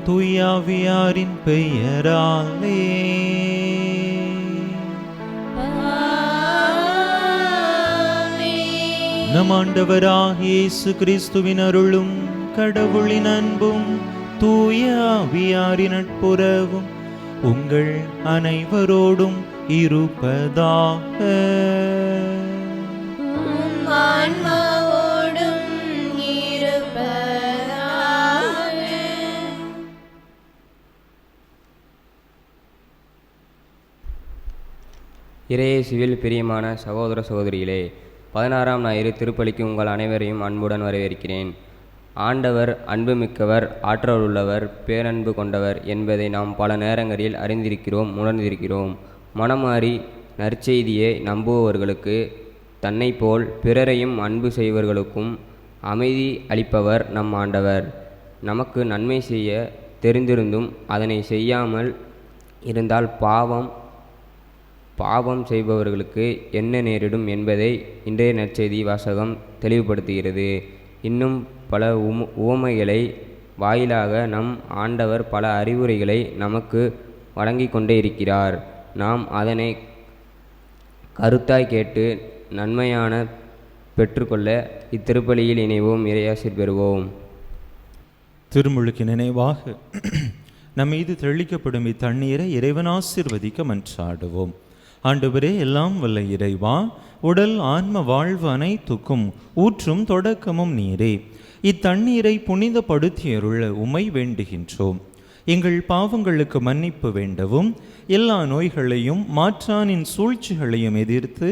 தூயாவியாரின் பெயராலே. நம் ஆண்டவராகிய இயேசு கிறிஸ்துவின் அருளும் கடவுளின் அன்பும் தூயாவியாரின் நட்புறவும் உங்கள் அனைவரோடும் இருப்பதாக. இறையேசுவில் பிரியமான சகோதர சகோதரிகளே, 16ஆம் ஞாயிறு திருப்பலிக்கு உங்கள் அனைவரையும் அன்புடன் வரவேற்கிறேன். ஆண்டவர் அன்புமிக்கவர், ஆற்றல் உள்ளவர், பேரன்பு கொண்டவர் என்பதை நாம் பல நேரங்களில் அறிந்திருக்கிறோம், உணர்ந்திருக்கிறோம். மனமாறி நற்செய்தியை நம்புபவர்களுக்கு, தன்னை போல் பிறரையும் அன்பு செய்வர்களுக்கும் அமைதி அளிப்பவர் நம் ஆண்டவர். நமக்கு நன்மை செய்ய தெரிந்திருந்தும் அதனை செய்யாமல் இருந்தால் பாவம் செய்பவர்களுக்கு என்ன நேரிடும் என்பதை இன்றைய நற்செய்தி வாசகம் தெளிவுபடுத்துகிறது. இன்னும் பல உவமைகளை வாயிலாக நம் ஆண்டவர் பல அறிவுரைகளை நமக்கு வழங்கி கொண்டே இருக்கிறார். நாம் அதனை கருத்தாய் கேட்டு நன்மையான பெற்றுக்கொள்ள இத்திருப்பலியில் இணைவோம், இறையாசிர் பெறுவோம். திருமுழுக்கு நினைவாக நம் மீது தெளிக்கப்படும் இத்தண்ணீரை இறைவன் ஆசீர்வதிக்க மன்றாடுவோம். ஆண்டவரே, எல்லாம் வல்ல இறைவா, உடல் ஆன்ம வாழ்வு அனைத்துக்கும் ஊற்றும் தொடக்கமும் நீரே. இத்தண்ணீரை புனிதப்படுத்தியருள உம்மை வேண்டுகின்றோம். எங்கள் பாவங்களுக்கு மன்னிப்பு வேண்டவும், எல்லா நோய்களையும் மாற்றானின் சூழ்ச்சிகளையும் எதிர்த்து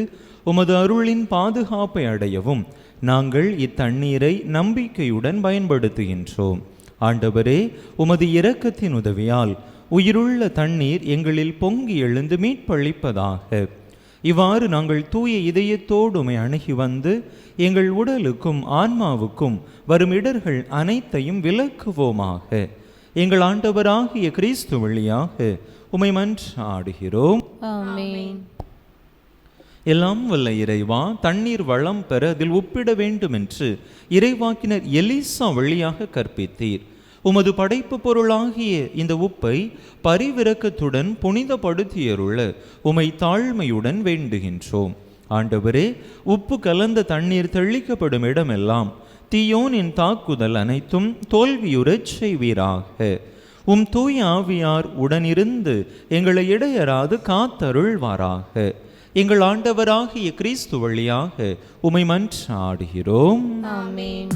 உமது அருளின் பாதுகாப்பை அடையவும் நாங்கள் இத்தண்ணீரை நம்பிக்கையுடன் பயன்படுத்துகின்றோம். ஆண்டவரே, உமது இரக்கத்தின் உதவியால் உயிருள்ள தண்ணீர் எங்களில் பொங்கி எழுந்து மீட்பளிப்பதாக. இவ்வாறு நாங்கள் தூய இதயத்தோடு உம்மை அணுகி வந்து எங்கள் உடலுக்கும் ஆன்மாவுக்கும் வரும் இடர்கள் அனைத்தையும் விலக்குவோமாக. எங்கள் ஆண்டவராகிய கிறிஸ்து வழியாக உம்மை மன்றாடுகிறோம். ஆமென். எல்லாம் வல்ல இறைவா, தண்ணீர் வளம் பெற அதில் உப்பிட வேண்டும் என்று இறைவாக்கினர் எலிசா வழியாக கற்பித்தீர். உமது படைப்பு பொருளாகிய இந்த உப்பை பரிவிரக்கத்துடன் புனிதப்படுத்தியருள உமை தாழ்மையுடன் வேண்டுகின்றோம். ஆண்டவரே, உப்பு கலந்த தண்ணீர் தெளிக்கப்படும் இடமெல்லாம் தீயோனின் தாக்குதல் அனைத்தும் தோல்வியுறச் செய்வீராக. உம் தூய ஆவியார் உடனிருந்து எங்களை இடையராது காத்தருள்வாராக. எங்கள் ஆண்டவராகிய கிறிஸ்து வழியாக உமை மன்றாடுகிறோம். ஆமென்.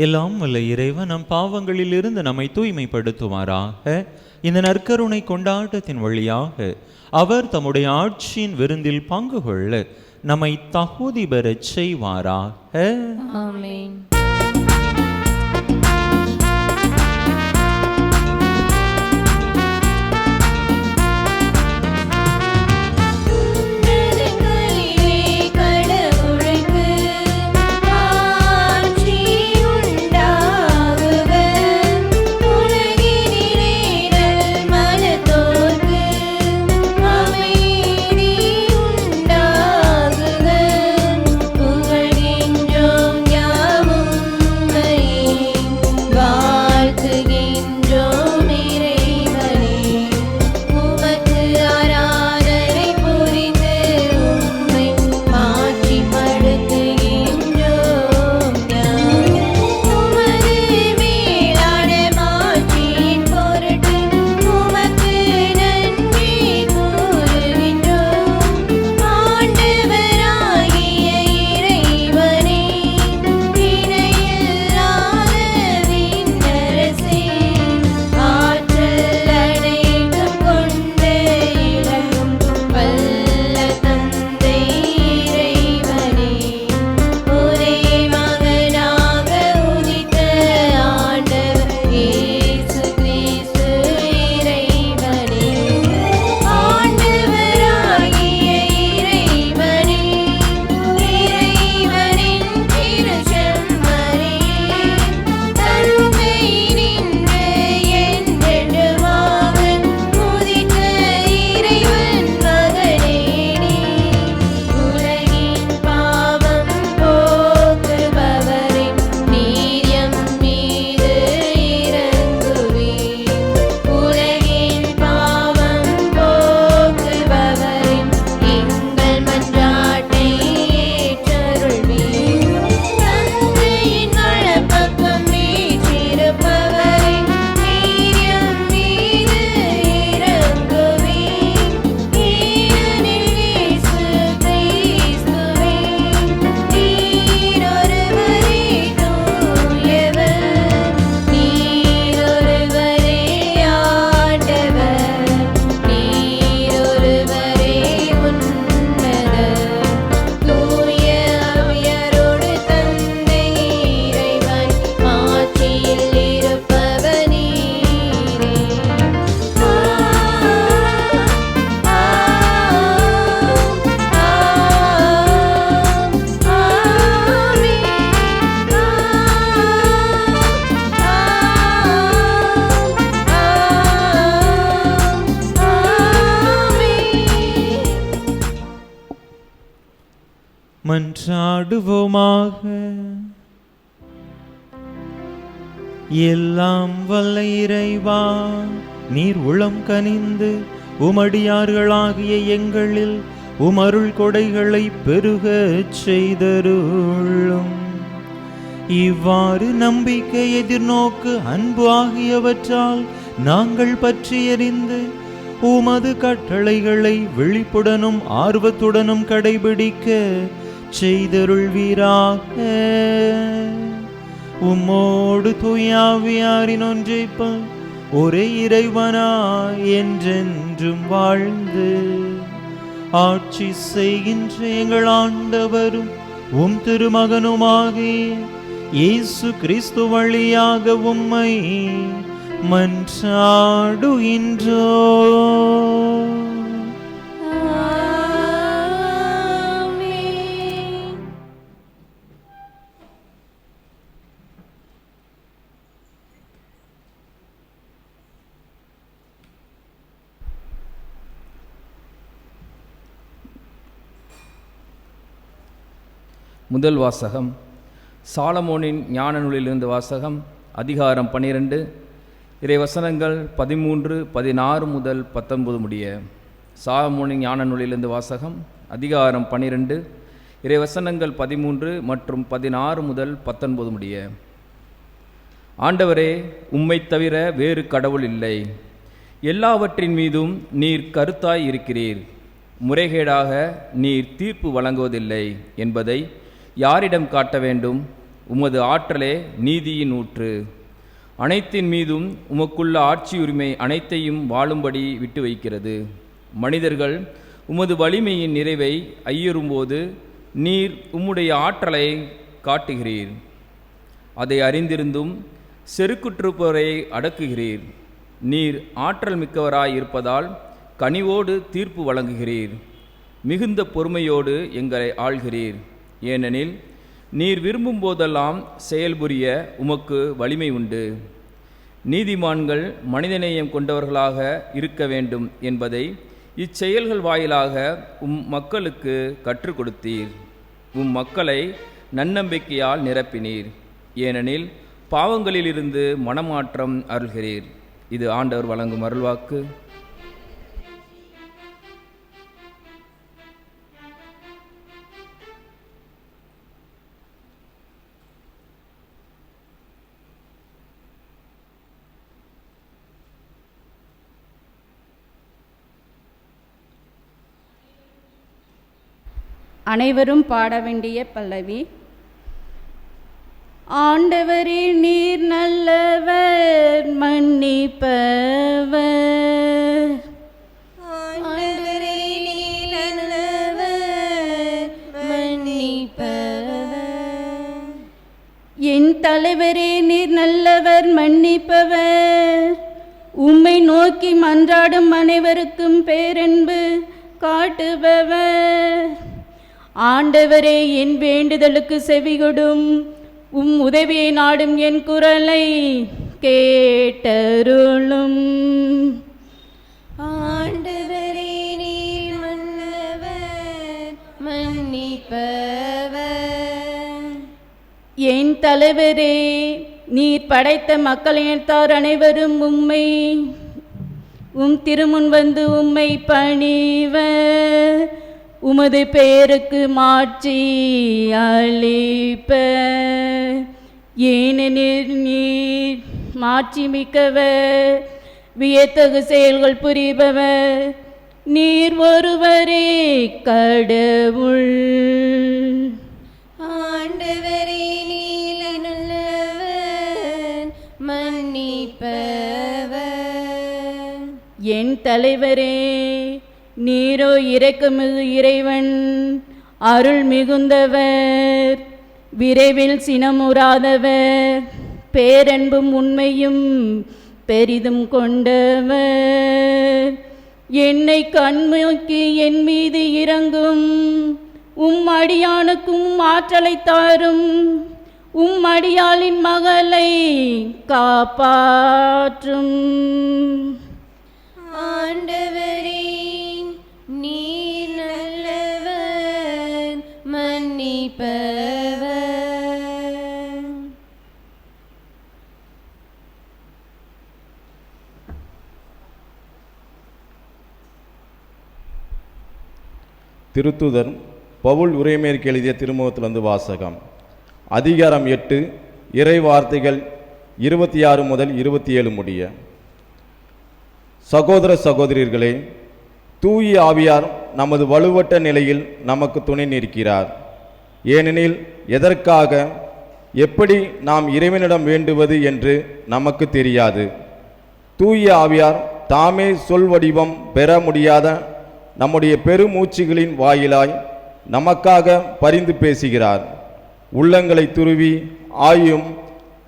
எல்லாம் வல்ல இறைவன் நம் பாவங்களில் இருந்து நம்மை தூய்மைப்படுத்துவாராக. இந்த நற்கருணை கொண்டாட்டத்தின் வழியாக அவர் தம்முடைய ஆட்சியின் விருந்தில் பங்கு கொள்ள நம்மை தகுதி பெறச் செய்வாராக. ஆமென். புகழ்கின்றோம் யாவும் மன்றாடுவோமாக. எல்லாம் வல்ல இறைவா, நீர் உளம் கனிந்து உமடியார்களாகிய எங்களில் உமருள் கொடைகளை பெருகச் செய்தருளும். இவ்வாறு நம்பிக்கை, எதிர்நோக்கு, அன்பு ஆகியவற்றால் நாங்கள் பற்றி எறிந்து உமது கட்டளைகளை விழிப்புடனும் ஆர்வத்துடனும் கடைபிடிக்க செய்தருள்வீராக. உம்மோடு தூயாவியாரின் ஒன்றைப்ப ஒரே இறைவனாய் என்றென்றும் வாழ்ந்து ஆட்சி செய்கின்ற எங்கள் ஆண்டவரும் உம் திருமகனுமாகிய இயேசு கிறிஸ்து வழியாக உம்மை மன்றாடுகின்றோம். முதல் வாசகம் சாலமோனின் ஞான நூலிலிருந்து வாசகம். அதிகாரம் 12, இறைவசனங்கள் 13, 16 முதல் 19 முடிய. சாலமோனின் ஞான நூலிலிருந்து வாசகம். அதிகாரம் 12, இறைவசனங்கள் 13 மற்றும் 16 முதல் 19 முடிய. ஆண்டவரே, உம்மைத் தவிர வேறு கடவுள் இல்லை. எல்லாவற்றின் மீதும் நீர் கருத்தாய் இருக்கிறீர். முறைகேடாக நீர் தீர்ப்பு வழங்குவதில்லை என்பதை யாரிடம் காட்ட வேண்டும்? உமது ஆற்றலே நீதியின் ஊற்று. அனைத்தின் மீதும் உமக்குள்ள ஆட்சி உரிமை அனைத்தையும் வாழும்படி விட்டு வைக்கிறது. மனிதர்கள் உமது வலிமையின் நிறைவை ஐயுறும்போது நீர் உம்முடைய ஆற்றலை காட்டுகிறீர். அதை அறிந்திருந்தும் செருக்குற்றுப்போரை அடக்குகிறீர். நீர் ஆற்றல் மிக்கவராய் இருப்பதால் கனிவோடு தீர்ப்பு வழங்குகிறீர். மிகுந்த பொறுமையோடு எங்களை ஆள்கிறீர். ஏனெனில் நீர் விரும்பும் போதெல்லாம் செயல்புரிய உமக்கு வலிமை உண்டு. நீதிமான்கள் மனிதநேயம் கொண்டவர்களாக இருக்க வேண்டும் என்பதை இச்செயல்கள் வாயிலாக உம் மக்களுக்கு கற்றுக் கொடுத்தீர். உம் மக்களை நன்னம்பிக்கையால் நிரப்பினீர். ஏனெனில் பாவங்களிலிருந்து மனமாற்றம் அருள்கிறீர். இது ஆண்டவர் வழங்கும் அருள்வாக்கு. அனைவரும் பாட வேண்டிய பல்லவி. ஆண்டவரே நீர் நல்லவர் மன்னிப்பவர். ஆண்டவரே நீர் நல்லவர் மன்னிப்பவர். என் தலைவரே நீர் நல்லவர் மன்னிப்பவர். உம்மை நோக்கி மன்றாடும் அனைவருக்கும் பேரன்பு காட்டுபவர். ஆண்டவரே என் வேண்டுதலுக்கு செவிகொடும். உம் உதவியை நாடும் என் குரலை கேட்டருளும். ஆண்டவரே நீர் நல்லவர் மன்னிப்பவர். என் தலைவரே நீர் படைத்த மக்களினத்தார் அனைவரும் உம்மை உம் திருமுன் வந்து உம்மை பணிவர். உமது பெயருக்கு மாட்சி அளிப்ப. ஏனெனில் நீர் மாட்சி மிக்கவர், வியத்தகு செயல்கள் புரிபவர். நீர் ஒருவரே கடவுள். ஆண்டவரே நீர் நல்லவர் மன்னிப்பவர். என் தலைவரே நீரோ இரக்கமிகு இறைவன், அருள் மிகுந்தவர், விரைவில் சினமுறாதவர், பேரன்பும் உண்மையும் பெரிதும் கொண்டவர். என்னை கண்நோக்கி என் மீது இறங்கும். உம் அடியானுக்கும் ஆற்றலை தாரும். உம் அடியாளின் மகளை காப்பாற்றும். ஆண்டவரே நீர் நல்லவர் மன்னிப்பவர். திருத்துதர் பவுல் உரைமேற்கு எழுதிய திருமுகத்திலிருந்து வாசகம். அதிகாரம் 8, இறை வார்த்தைகள் 26 முதல் 27 முடிய. சகோதர சகோதரிகளே, தூய ஆவியார் நமது வலுவற்ற நிலையில் நமக்கு துணை நிற்கிறார். ஏனெனில் எதற்காக எப்படி நாம் இறைவனிடம் வேண்டுவது என்று நமக்கு தெரியாது. தூய ஆவியார் தாமே சொல் வடிவம் பெற முடியாத நம்முடைய பெருமூச்சுகளின் வாயிலாய் நமக்காக பரிந்து பேசுகிறார். உள்ளங்களை துருவி ஆயும்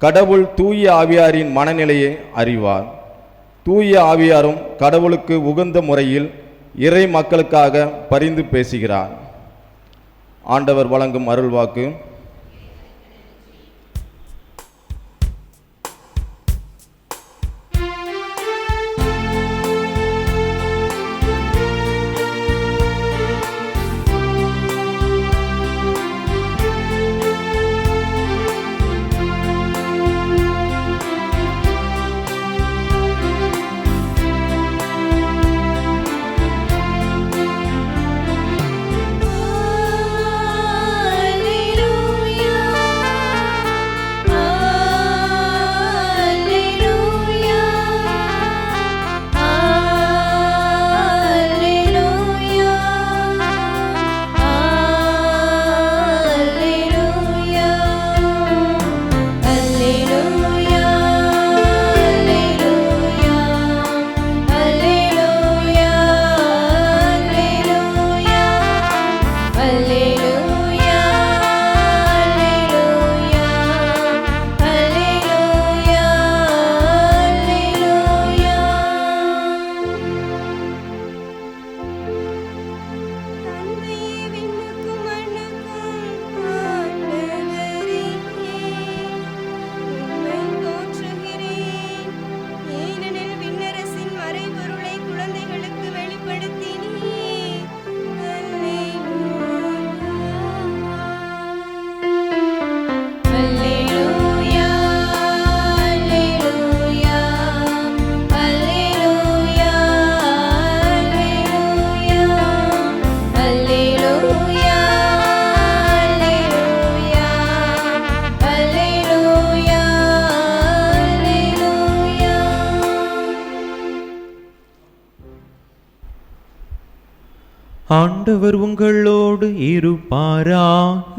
கடவுள் தூய ஆவியாரின் மனநிலையை அறிவார். தூய ஆவியாரும் கடவுளுக்கு உகந்த முறையில் இறை மக்களுக்காக பரிந்து பேசுகிறார். ஆண்டவர் வழங்கும் அருள்வாக்கு. ஆண்டவர் உங்களோடு இருப்பாராக.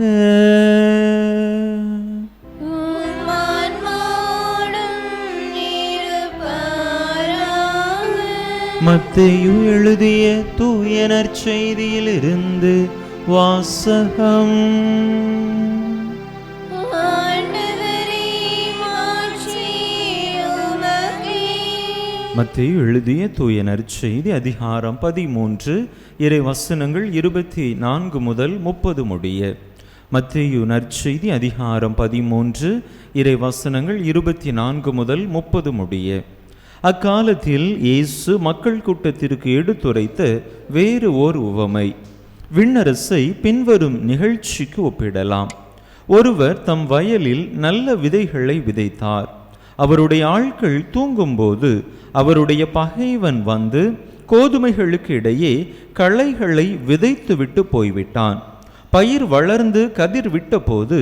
மத்தேயு எழுதிய தூய நற்செய்தியிலிருந்து வாசகம். மத்தேயு எழுதிய தூய நற்செய்தி அதிகாரம் 13 இறை வசனங்கள் 24 முதல் 30 முடிய. மத்தேயு நற்செய்தி அதிகாரம் 13 இறை வசனங்கள் 24 முதல் 30 முடிய. அக்காலத்தில் இயேசு மக்கள் கூட்டத்திற்கு எடுத்துரைத்த வேறு ஓர் உவமை விண்ணரசை பின்வரும் நிகழ்ச்சிக்கு ஒப்பிடலாம். ஒருவர் தம் வயலில் நல்ல விதைகளை விதைத்தார். அவருடைய ஆட்கள் தூங்கும்போது அவருடைய பகைவன் வந்து கோதுமைகளுக்கு இடையே களைகளை விதைத்துவிட்டு போய்விட்டான். பயிர் வளர்ந்து கதிர் விட்டபோது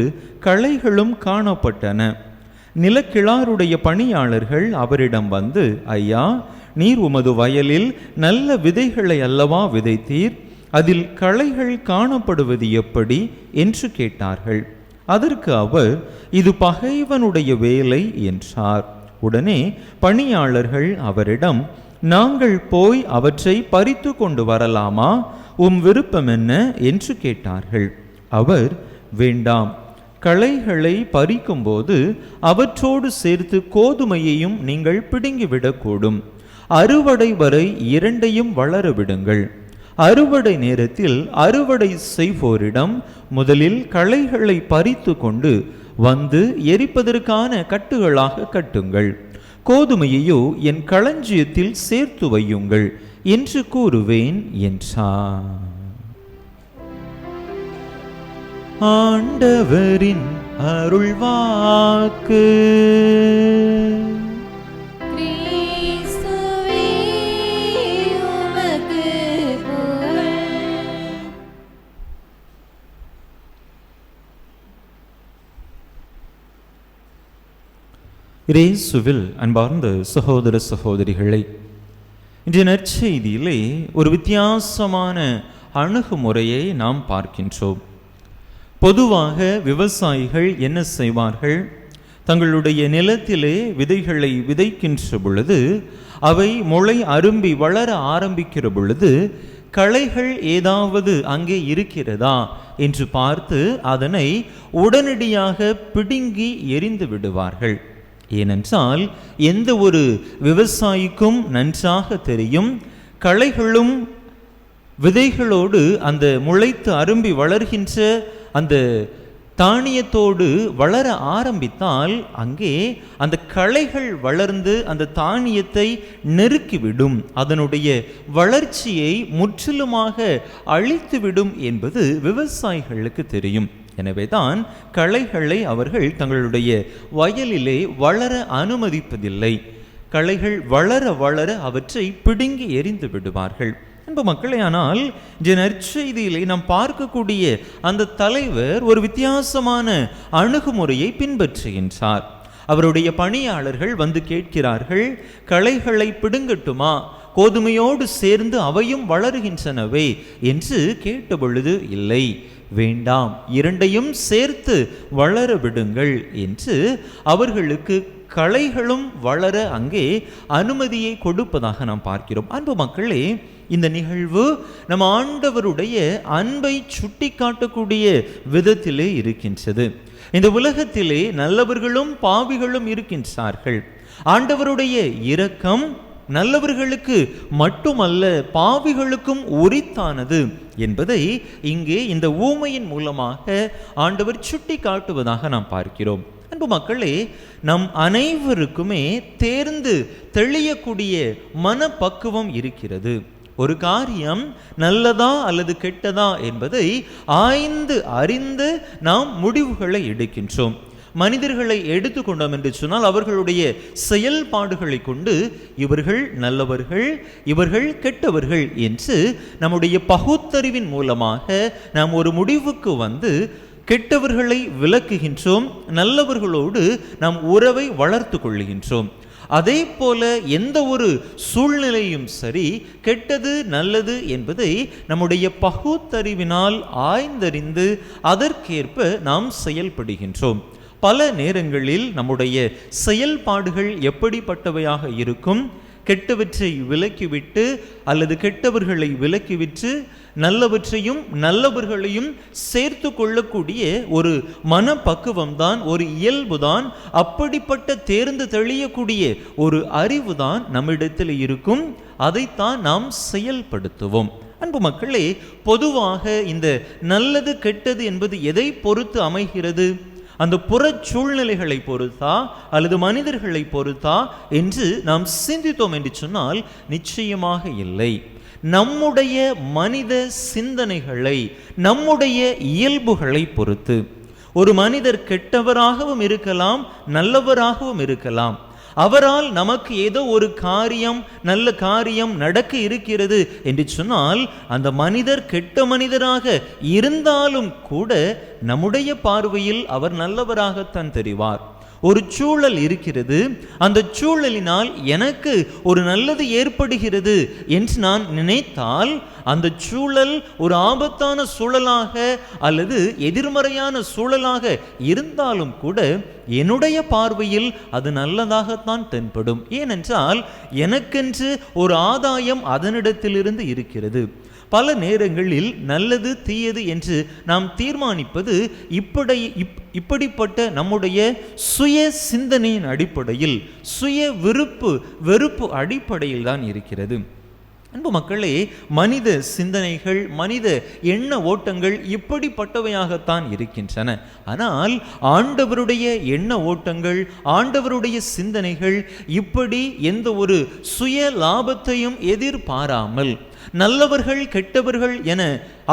களைகளும் காணப்பட்டன. நிலக்கிழாருடைய பணியாளர்கள் அவரிடம் வந்து, ஐயா, நீர் உமது வயலில் நல்ல விதைகளை அல்லவா விதைத்தீர், அதில் களைகள் காணப்படுவது எப்படி என்று கேட்டார்கள். அதற்கு அவர், இது பகைவனுடைய வேலை என்றார். உடனே பணியாளர்கள் அவரிடம், நாங்கள் போய் அவற்றை பறித்து கொண்டு வரலாமா, உம் விருப்பம் என்ன என்று கேட்டார்கள். அவர், வேண்டாம், களைகளை பறிக்கும்போது அவற்றோடு சேர்த்து கோதுமையையும் நீங்கள் பிடுங்கிவிடக்கூடும். அறுவடை வரை இரண்டையும் வளர விடுங்கள். அறுவடை நேரத்தில் அறுவடை செய்வோரிடம் முதலில் களைகளை பறித்து கொண்டு வந்து எரிப்பதற்கான கட்டுகளாக கட்டுங்கள். கோதுமையையோ என் களஞ்சியத்தில் சேர்த்து வையுங்கள் என்று கூறுவேன் என்றார். ஆண்டவரின் அருள்வாக்கு. இயேசுவில் அன்பார்ந்த சகோதர சகோதரிகளை, இன்றைய நற்செய்தியிலே ஒரு வித்தியாசமான அணுகுமுறையை நாம் பார்க்கின்றோம். பொதுவாக விவசாயிகள் என்ன செய்வார்கள்? தங்களுடைய நிலத்திலே விதைகளை விதைக்கின்ற பொழுது, அவை முளை அரும்பி வளர ஆரம்பிக்கிற பொழுது களைகள் ஏதாவது அங்கே இருக்கிறதா என்று பார்த்து அதனை உடனடியாக பிடுங்கி எறிந்து விடுவார்கள். ஏனென்றால் எந்த ஒரு விவசாயிக்கும் நன்றாக தெரியும், களைகளும் விதைகளோடு அந்த முளைத்து அரும்பி வளர்கின்ற அந்த தானியத்தோடு வளர ஆரம்பித்தால் அங்கே அந்த களைகள் வளர்ந்து அந்த தானியத்தை நெருக்கிவிடும், அதனுடைய வளர்ச்சியை முற்றிலுமாக அழித்துவிடும் என்பது விவசாயிகளுக்கு தெரியும். எனவேதான் களைகளை அவர்கள் தங்களுடைய வயலிலே வளர அனுமதிப்பதில்லை. களைகள் வளர வளர அவற்றை பிடுங்கி எறிந்து விடுவார்கள். அன்பு மக்களே, ஆனால் நற்செய்தியிலே நாம் பார்க்கக்கூடிய அந்த தலைவர் ஒரு வித்தியாசமான அணுகுமுறையை பின்பற்றுகின்றார். அவருடைய பணியாளர்கள் வந்து கேட்கிறார்கள், களைகளை பிடுங்கட்டுமா? கோதுமையோடு சேர்ந்து அவையும் வளருகின்றனவே என்று கேட்டபொழுது, இல்லை, வேண்டாம், இரண்டையும் சேர்த்து வளர விடுங்கள் என்று அவர்களுக்கு களைகளும் வளர அங்கே அனுமதியை கொடுப்பதாக நாம் பார்க்கிறோம். அன்பு மக்களே, இந்த நிகழ்வு நம் ஆண்டவருடைய அன்பை சுட்டி காட்டக்கூடிய விதத்திலே இருக்கின்றது. இந்த உலகத்திலே நல்லவர்களும் பாவிகளும் இருக்கின்றார்கள். ஆண்டவருடைய இரக்கம் நல்லவர்களுக்கு மட்டுமல்ல, பாவிகளுக்கும் உரித்தானது என்பதை இங்கே இந்த ஊமையின் மூலமாக ஆண்டவர் சுட்டி காட்டுவதாக நாம் பார்க்கிறோம். அன்பு மக்களே, நம் அனைவருக்குமே தேர்ந்து தெளியக்கூடிய மனப்பக்குவம் இருக்கிறது. ஒரு காரியம் நல்லதா அல்லது கெட்டதா என்பதை ஆய்ந்து அறிந்து நாம் முடிவுகளை எடுக்கின்றோம். மனிதர்களை எடுத்துக்கொண்டோம் என்று சொன்னால் அவர்களுடைய செயல்பாடுகளை கொண்டு இவர்கள் நல்லவர்கள், இவர்கள் கெட்டவர்கள் என்று நம்முடைய பகுத்தறிவின் மூலமாக நாம் ஒரு முடிவுக்கு வந்து கெட்டவர்களை விலக்குகின்றோம், நல்லவர்களோடு நாம் உறவை வளர்த்து கொள்ளுகின்றோம். அதே போல எந்த ஒரு சூழ்நிலையும் சரி, கெட்டது நல்லது என்பதை நம்முடைய பகுத்தறிவினால் ஆய்ந்தறிந்து அதற்கேற்ப நாம் செயல்படுகின்றோம். பல நேரங்களில் நம்முடைய செயல்பாடுகள் எப்படிப்பட்டவையாக இருக்கும்? கெட்டவற்றை விலக்கிவிட்டு அல்லது கெட்டவர்களை விலக்கிவிட்டு நல்லவற்றையும் நல்லவர்களையும் சேர்த்து கொள்ளக்கூடிய ஒரு மனப்பக்குவம்தான், ஒரு இயல்புதான், அப்படிப்பட்ட தேர்ந்து தெளியக்கூடிய ஒரு அறிவுதான் நம்மிடத்தில் இருக்கும். அதைத்தான் நாம் செயல்படுத்துவோம். அன்பு மக்களே, பொதுவாக இந்த நல்லது கெட்டது என்பது எதை பொறுத்து அமைகிறது? அந்த புற சூழ்நிலைகளை பொறுத்தா அல்லது மனிதர்களை பொறுத்தா என்று நாம் சிந்தித்தோம் என்று சொன்னால் நிச்சயமாக இல்லை. நம்முடைய மனித சிந்தனைகளை, நம்முடைய இயல்புகளை பொறுத்து ஒரு மனிதர் கெட்டவராகவும் இருக்கலாம், நல்லவராகவும் இருக்கலாம். அவரால் நமக்கு ஏதோ ஒரு காரியம், நல்ல காரியம் நடக்க இருக்கிறது என்று சொன்னால் அந்த மனிதர் கெட்ட மனிதராக இருந்தாலும் கூட நம்முடைய பார்வையில் அவர் நல்லவராகத்தான் தெரிவார். ஒரு சூழல் இருக்கிறது, அந்த சூழலினால் எனக்கு ஒரு நல்லது ஏற்படுகிறது என்று நான் நினைத்தால் அந்த சூழல் ஒரு ஆபத்தான சூழலாக அல்லது எதிர்மறையான சூழலாக இருந்தாலும் கூட என்னுடைய பார்வையில் அது நல்லதாகத்தான் தென்படும். ஏனென்றால் எனக்கென்று ஒரு ஆதாயம் அதனிடத்திலிருந்து இருக்கிறது. பல நேரங்களில் நல்லது தீயது என்று நாம் தீர்மானிப்பது இப்படிப்பட்ட நம்முடைய சுய சிந்தனையின் அடிப்படையில், சுய வெறுப்பு அடிப்படையில் தான் இருக்கிறது. அன்பு மக்களே, மனித சிந்தனைகள், மனித எண்ண ஓட்டங்கள் இப்படிப்பட்டவையாகத்தான் இருக்கின்றன. ஆனால் ஆண்டவருடைய எண்ண ஓட்டங்கள், ஆண்டவருடைய சிந்தனைகள் இப்படி எந்த ஒரு சுய லாபத்தையும் எதிர்பாராமல் நல்லவர்கள் கெட்டவர்கள் என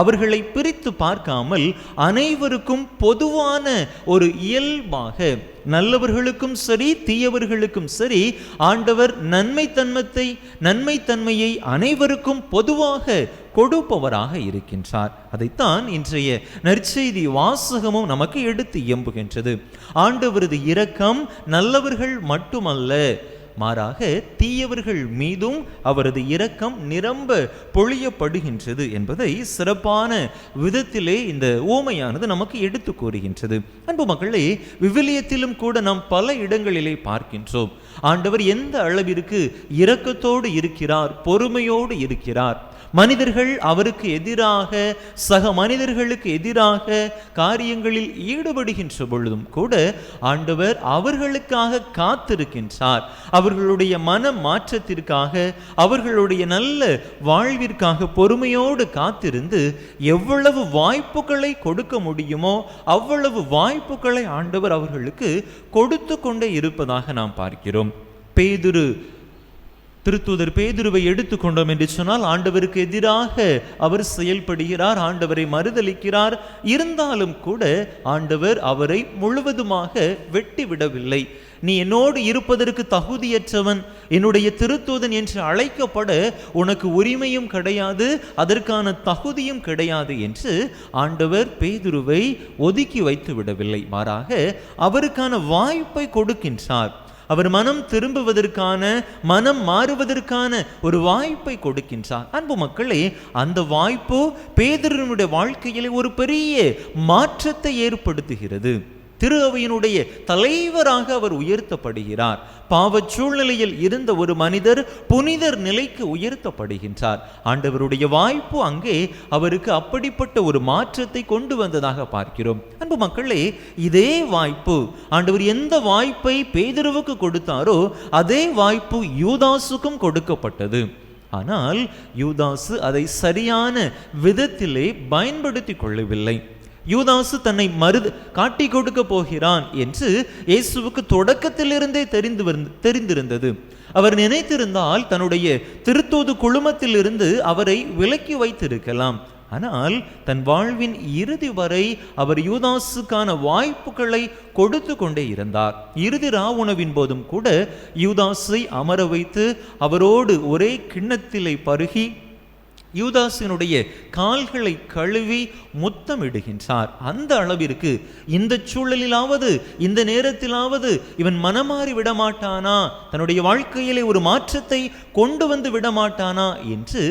அவர்களை பிரித்து பார்க்காமல் அனைவருக்கும் பொதுவான ஒரு இயல்பாக, நல்லவர்களுக்கும் சரி தீயவர்களுக்கும் சரி, ஆண்டவர் நன்மைத்தன்மையை அனைவருக்கும் பொதுவாக கொடுப்பவராக இருக்கின்றார். அதைத்தான் இன்றைய நற்செய்தி வாசகமும் நமக்கு எடுத்து இயம்புகின்றது. ஆண்டவரது இரக்கம் நல்லவர்கள் மட்டுமல்ல, மாறாக தீயவர்கள் மீதும் அவரது இரக்கம் நிரம்ப பொழியப்படுகின்றது என்பதை சிறப்பான விதத்திலே இந்த ஓமையானது நமக்கு எடுத்து கூறுகின்றது. அன்பு மக்களே, விவிலியத்திலும் கூட நாம் பல இடங்களிலே பார்க்கின்றோம் ஆண்டவர் எந்த அளவிற்கு இரக்கத்தோடு இருக்கிறார், பொறுமையோடு இருக்கிறார். மனிதர்கள் அவருக்கு எதிராக, சக மனிதர்களுக்கு எதிராக காரியங்களில் ஈடுபடுகின்ற பொழுதும் கூட ஆண்டவர் அவர்களுக்காக காத்திருக்கின்றார். அவர்களுடைய மன மாற்றத்திற்காக, அவர்களுடைய நல்ல வாழ்விற்காக பொறுமையோடு காத்திருந்து எவ்வளவு வாய்ப்புகளை கொடுக்க முடியுமோ அவ்வளவு வாய்ப்புகளை ஆண்டவர் அவர்களுக்கு கொடுத்து கொண்டே இருப்பதாக நாம் பார்க்கிறோம். திருத்தூதர் பேதுருவை எடுத்துக்கொண்டோம் என்று சொன்னால், ஆண்டவருக்கு எதிராக அவர் செயல்படுகிறார், ஆண்டவரை மறுதலிக்கிறார். இருந்தாலும் கூட ஆண்டவர் அவரை முழுவதுமாக வெட்டி விடவில்லை. நீ என்னோடு இருப்பதற்கு தகுதியற்றவன், என்னுடைய திருத்தூதன் என்று அழைக்கப்பட உனக்கு உரிமையும் கிடையாது, அதற்கான தகுதியும் கிடையாது என்று ஆண்டவர் பேதுருவை ஒதுக்கி வைத்து விடவில்லை. மாறாக அவருக்கான வாய்ப்பை கொடுக்கின்றார். அவர் மனம் திரும்புவதற்கான, மனம் மாறுவதற்கான ஒரு வாய்ப்பை கொடுக்கின்றார். அன்பு மக்களே, அந்த வாய்ப்பு பேதுருவினுடைய வாழ்க்கையிலே ஒரு பெரிய மாற்றத்தை ஏற்படுத்துகிறது. திரு அவையினுடைய தலைவராக அவர் உயர்த்தப்படுகிறார். பாவச் சூழ்நிலையில் இருந்த ஒரு மனிதர் புனிதர் நிலைக்கு உயர்த்தப்படுகின்றார். ஆண்டவருடைய வாய்ப்பு அங்கே அவருக்கு அப்படிப்பட்ட ஒரு மாற்றத்தை கொண்டு வந்ததாக பார்க்கிறோம். அன்பு மக்களே, இதே வாய்ப்பு ஆண்டவர் எந்த வாய்ப்பை பேதுருவுக்கு கொடுத்தாரோ அதே வாய்ப்பு யூதாசுக்கும் கொடுக்கப்பட்டது. ஆனால் யூதாசு அதை சரியான விதத்திலே பயன்படுத்தி கொள்ளவில்லை. யூதாசு தன்னை காட்டி கொடுக்க போகிறான் என்று இயேசுவுக்கு தொடக்கத்திலிருந்தே தெரிந்திருந்தது. அவர் நினைத்திருந்தால் தன்னுடைய திருத்தூது குழுமத்திலிருந்து அவரை விலக்கி வைத்திருக்கலாம். ஆனால் தன் வாழ்வின் இறுதி வரை அவர் யூதாசுக்கான வாய்ப்புகளை கொடுத்து கொண்டே இருந்தார். இறுதி ராவுணவின் போதும் கூட யூதாசை அமர வைத்து அவரோடு ஒரே கிண்ணத்திலே பருகி யூதாசினுடைய கால்களை கழுவி முத்தமிடுகின்றார். அந்த அளவிற்கு இந்த சூழலிலாவது, இந்த நேரத்திலாவது இவன் மனமாறி விடமாட்டானா, தன்னுடைய வாழ்க்கையிலே ஒரு மாற்றத்தை கொண்டு வந்து விடமாட்டானா என்று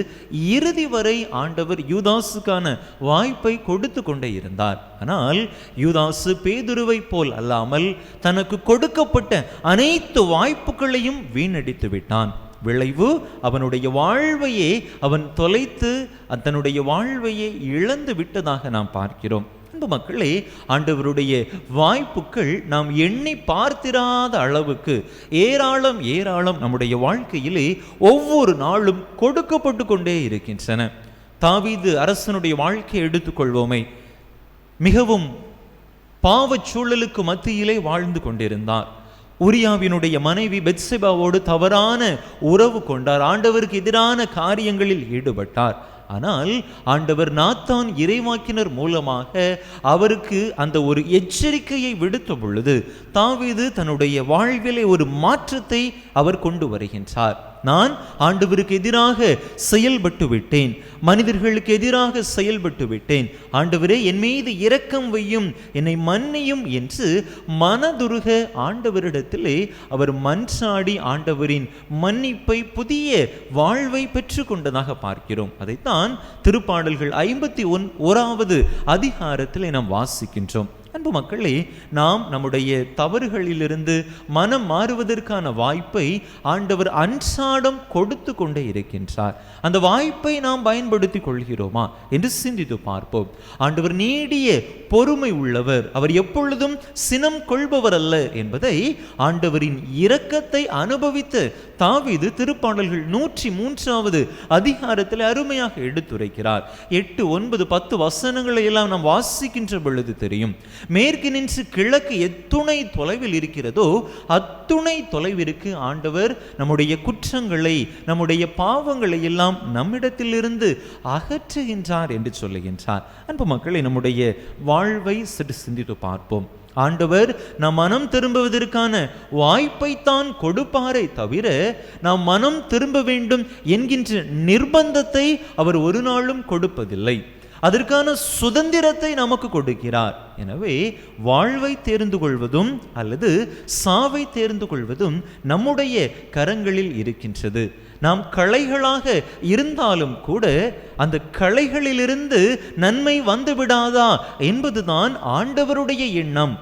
இறுதி வரை ஆண்டவர் யூதாசுக்கான வாய்ப்பை கொடுத்து கொண்டே இருந்தார். ஆனால் யூதாசு பேதுருவை போல் அல்லாமல் தனக்கு கொடுக்கப்பட்ட அனைத்து வாய்ப்புகளையும் வீணடித்து விட்டான். விளைவு அவனுடைய வாழ்வையே அவன் தொலைத்து தன்னுடைய வாழ்வையே இழந்து விட்டதாக நாம் பார்க்கிறோம். அன்பு மக்களே, ஆண்டவருடைய வாய்ப்புகள் நாம் எண்ணி பார்த்திராத அளவுக்கு ஏராளம் நம்முடைய வாழ்க்கையிலே ஒவ்வொரு நாளும் கொடுக்கப்பட்டு கொண்டே இருக்கின்றன. தாவீது அரசனுடைய வாழ்க்கையை எடுத்துக்கொள்வோமே, மிகவும் பாவச் சூழலுக்கு மத்தியிலே வாழ்ந்து கொண்டிருந்தார். உரியாவினுடைய மனைவி பெத்செபாவோடு தவறான உறவு கொண்டார். ஆண்டவருக்கு எதிரான காரியங்களில் ஈடுபட்டார். ஆனால் ஆண்டவர் நாத்தான் இறைவாக்கினர் மூலமாக அவருக்கு அந்த ஒரு எச்சரிக்கையை விடுத்த பொழுது தாவீது தன்னுடைய வாழ்விலே ஒரு மாற்றத்தை அவர் கொண்டு வருகின்றார். நான் ஆண்டவருக்கு எதிராக செயல்பட்டு விட்டேன், மனிதர்களுக்கு எதிராக செயல்பட்டு விட்டேன், ஆண்டவரே என் மீது இரக்கம் வையும், என்னை மன்னியும் என்று மனதுருக ஆண்டவரிடத்திலே அவர் மன்றாடி ஆண்டவரின் மன்னிப்பை, புதிய வாழ்வை பெற்று கொண்டதாக பார்க்கிறோம். அதைத்தான் திருப்பாடல்கள் 51வது அதிகாரத்திலே நாம் வாசிக்கின்றோம். அன்பு மக்களே, நாம் நம்முடைய தவறுகளிலிருந்து மனம் மாறுவதற்கான வாய்ப்பை ஆண்டவர் அன்றாடம் கொடுத்து கொண்டே இருக்கின்றார். அந்த வாய்ப்பை நாம் பயன்படுத்தி கொள்கிறோமா என்று சிந்தித்து பார்ப்போம். ஆண்டவர் நீடிய பொறுமை உள்ளவர், அவர் எப்பொழுதும் சினம் கொள்பவர் அல்ல என்பதை ஆண்டவரின் இரக்கத்தை அனுபவித்த தாவீது திருப்பாடல்கள் 103வது அதிகாரத்தில் அருமையாக எடுத்துரைக்கிறார். 8, 9, 10 வசனங்களை எல்லாம் நாம் வாசிக்கின்ற பொழுது தெரியும். மேற்கு நின்று கிழக்கு எத்துணை தொலைவில் இருக்கிறதோ அத்துணை தொலைவிற்கு ஆண்டவர் நம்முடைய குற்றங்களை, நம்முடைய பாவங்களை எல்லாம் நம்மிடத்திலிருந்து அகற்றுகின்றார் என்று சொல்லுகின்றார். அன்பு மக்களை, நம்முடைய வாழ்வை சற்று சிந்தித்து பார்ப்போம். ஆண்டவர் நாம் மனம் திரும்புவதற்கான வாய்ப்பை தான் கொடுப்பாரே தவிர நாம் மனம் திரும்ப வேண்டும் என்கின்ற நிர்பந்தத்தை அவர் ஒரு நாளும் கொடுப்பதில்லை. அதற்கான சுதந்திரத்தை நமக்கு கொடுக்கிறார். எனவே வாழ்வை தேர்ந்து கொள்வதும் அல்லது சாவை தேர்ந்து கொள்வதும் நம்முடைய கரங்களில் இருக்கின்றது. நாம் களைகளாக இருந்தாலும் கூட அந்த களைகளிலிருந்து நன்மை வந்துவிடாதா என்பதுதான் ஆண்டவருடைய எண்ணம்.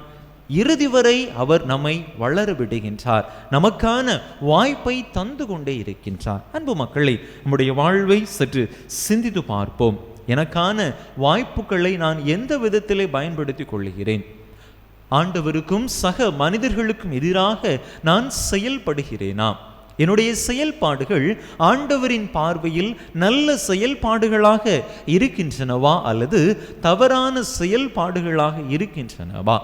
இறுதி வரை அவர் நம்மை வளர விடுகின்றார், நமக்கான வாய்ப்பை தந்து கொண்டே இருக்கின்றார். அன்பு மக்களை, நம்முடைய வாழ்வை சற்று சிந்தித்து பார்ப்போம். எனக்கான வாய்ப்புகளை நான் எந்த விதத்திலே பயன்படுத்தி கொள்கிறேன்? ஆண்டவருக்கும் சக மனிதர்களுக்கும் எதிராக நான் செயல்படுகிறேனா? என்னுடைய செயல்பாடுகள் ஆண்டவரின் பார்வையில் நல்ல செயல்பாடுகளாக இருக்கின்றனவா அல்லது தவறான செயல்பாடுகளாக இருக்கின்றனவா?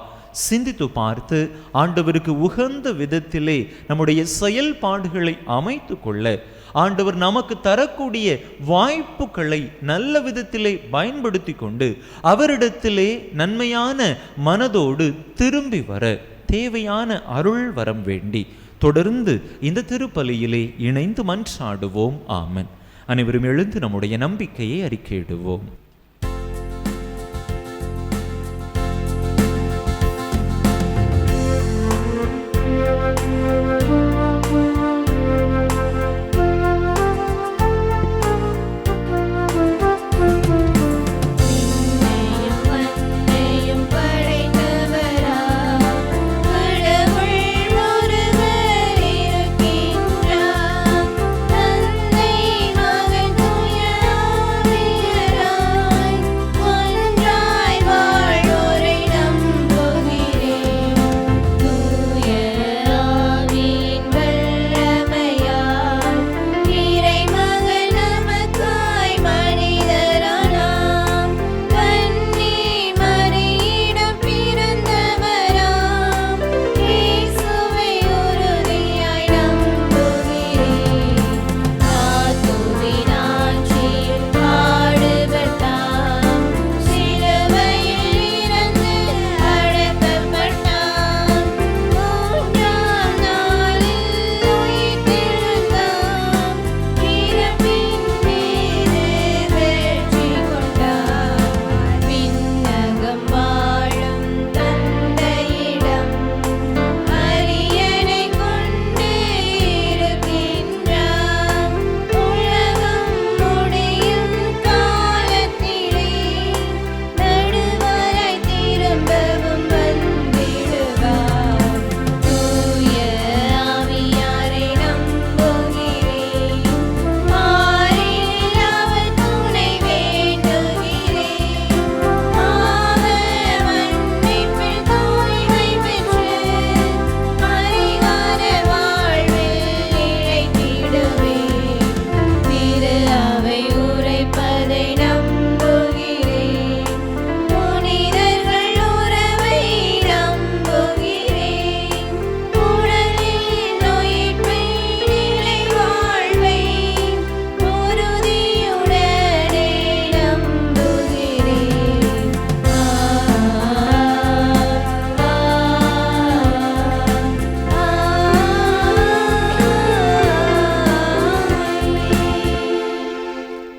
சிந்தித்து பார்த்து ஆண்டவருக்கு உகந்த விதத்திலே நம்முடைய செயல்பாடுகளை அமைத்து கொள்ள ஆண்டவர் நமக்கு தரக்கூடிய வாய்ப்புகளை நல்ல விதத்திலே பயன்படுத்தி கொண்டு அவரிடத்திலே நன்மையான மனதோடு திரும்பி வர தேவையான அருள் வரம் வேண்டி தொடர்ந்து இந்த திருப்பலியிலே இணைந்து மன்றாடுவோம். ஆமென். அனைவரும் எழுந்து நம்முடைய நம்பிக்கையை அறிக்கையிடுவோம்.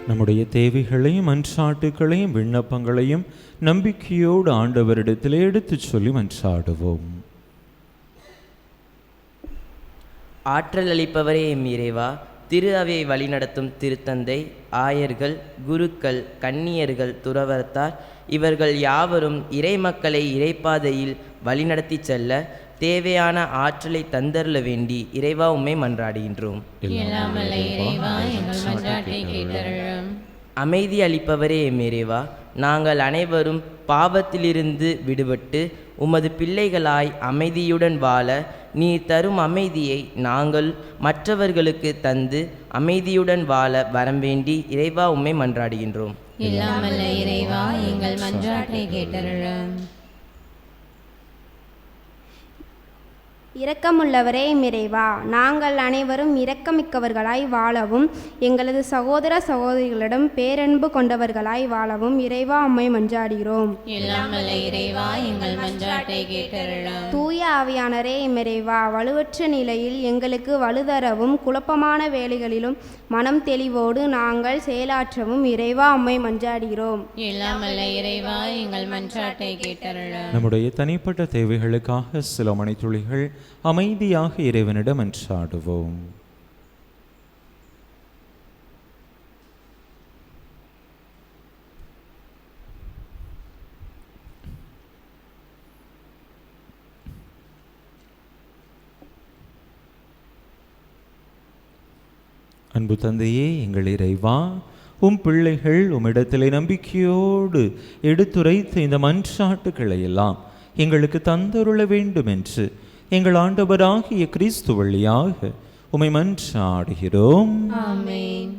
நம்முடைய தேவைகளையும் மன்றாட்டுகளையும் விண்ணப்பங்களையும் நம்பிக்கையோடு ஆண்டவரிடத்திலே எடுத்துச் சொல்லி மன்றாடுவோம். ஆற்றல் அளிப்பவரே எம் இறைவா, திரு அவையை வழிநடத்தும் திருத்தந்தை, ஆயர்கள், குருக்கள், கன்னியர்கள், துறவரத்தார் இவர்கள் யாவரும் இறை மக்களை இறைப்பாதையில் வழிநடத்தி செல்ல தேவையான ஆற்றலை தந்தருள வேண்டி இறைவா உம்மை மன்றாடுகின்றோம். அமைதி அளிப்பவரே எம் இறைவா, நாங்கள் அனைவரும் பாவத்திலிருந்து விடுபட்டு உமது பிள்ளைகளாய் அமைதியுடன் வாழ நீர் தரும் அமைதியை நாங்கள் மற்றவர்களுக்கு தந்து அமைதியுடன் வாழ வரம் வேண்டி இறைவா உம்மை மன்றாடுகின்றோம். இறைவா எங்கள் மன்றாட்டை கேட்டருளும். இரக்கமுள்ளவரே இறைவா, நாங்கள் அனைவரும் இரக்கமிக்கவர்களாய் வாழவும் எங்களது சகோதர சகோதரிகளிடம் பேரன்பு கொண்டவர்களாய் வாழவும் இறைவா உம்மை மன்றாடுகிறோம். எல்லாம் வல்ல இறைவா, எங்கள் மன்றாட்டை கேட்டருளும். தூய ஆவியானரே இறைவா, வலுவற்ற நிலையில் எங்களுக்கு வலுதரவும் குழப்பமான வேளைகளிலும் மனம் தெளிவோடு நாங்கள் செயலாற்றவும் இறைவா உம்மை மன்றாடுகிறோம். எல்லாம் வல்ல இறைவா, எங்கள் மன்றாட்டை கேட்டருளும். நம்முடைய தனிப்பட்ட தேவைகளுக்காக சில மணித்துளிகள் அமைதியாக இறைவனிடம் மன்றாடுவோம். அன்பு தந்தையே, எங்கள் இறைவா, உம் பிள்ளைகள் உம்மிடத்திலே நம்பிக்கையோடு எடுத்துரைத்த இந்த மன்றாட்டுக்களை எல்லாம் எங்களுக்கு தந்தருள வேண்டும் என்று எங்கள் ஆண்டவராகிய கிறிஸ்து வழியாக உம்மை மன்றாடுகிறோம். ஆமென்.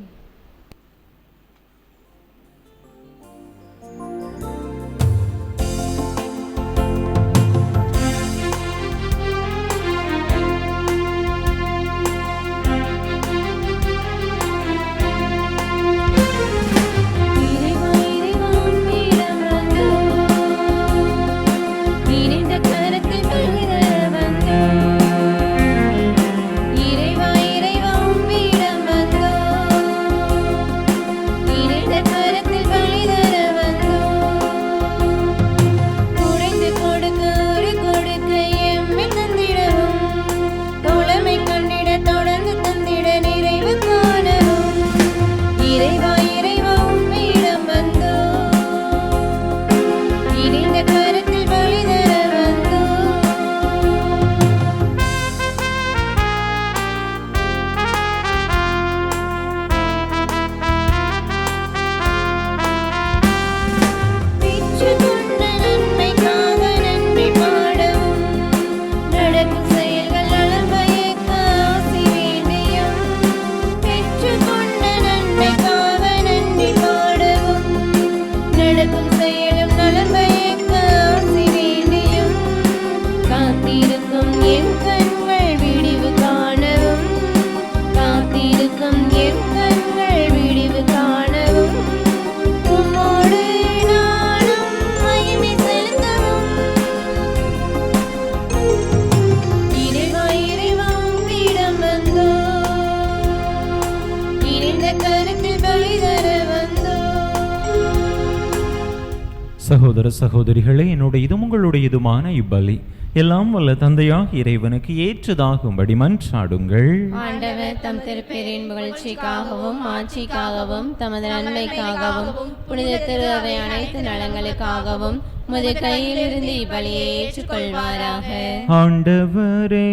சகோதர சகோதரிகளே, என்னுடையதும் உங்களுடையதுமான இப்பலி எல்லாம் வல்ல தந்தையாக இறைவனுக்கு ஏற்றதாகும்படி மன்றாடுங்கள். ஆண்டவர் தம் திருப்பெயரின் புகழ்ச்சிக்காகவும் ஆட்சிக்காகவும் தமது நன்மைக்காகவும் புனித திரு அவை அனைத்து நலங்களுக்காகவும் முது கையிலிருந்து இப்பலியை ஏற்றுக்கொள்வாராக. ஆண்டவரே,